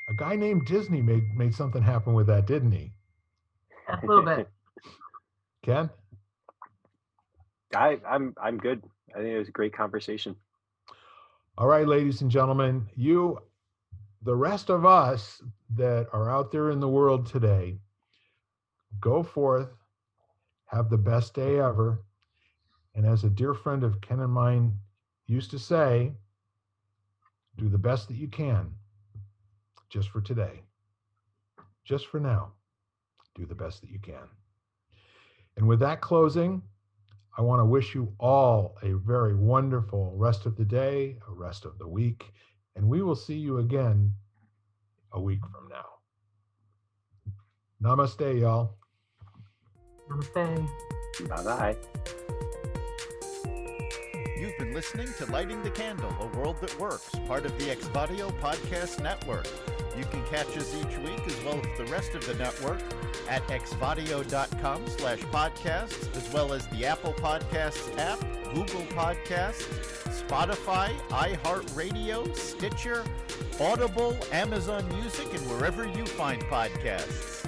A guy named Disney made something happen with that, didn't he? A little bit. Ken? I'm good. I think it was a great conversation. All right, ladies and gentlemen, the rest of us that are out there in the world today, go forth, have the best day ever. And as a dear friend of Ken and mine used to say, do the best that you can just for today. Just for now, do the best that you can. And with that closing, I want to wish you all a very wonderful rest of the day, a rest of the week, and we will see you again a week from now. Namaste, y'all. Namaste. Bye-bye. You've been been listening to Lighting the Candle, a world that works, part of the Exvadio Podcast Network. You can catch us each week, as well as the rest of the network, at exvadio.com/podcasts, as well as the Apple Podcasts app, Google Podcasts, Spotify, iHeartRadio, Stitcher, Audible, Amazon Music, and wherever you find podcasts.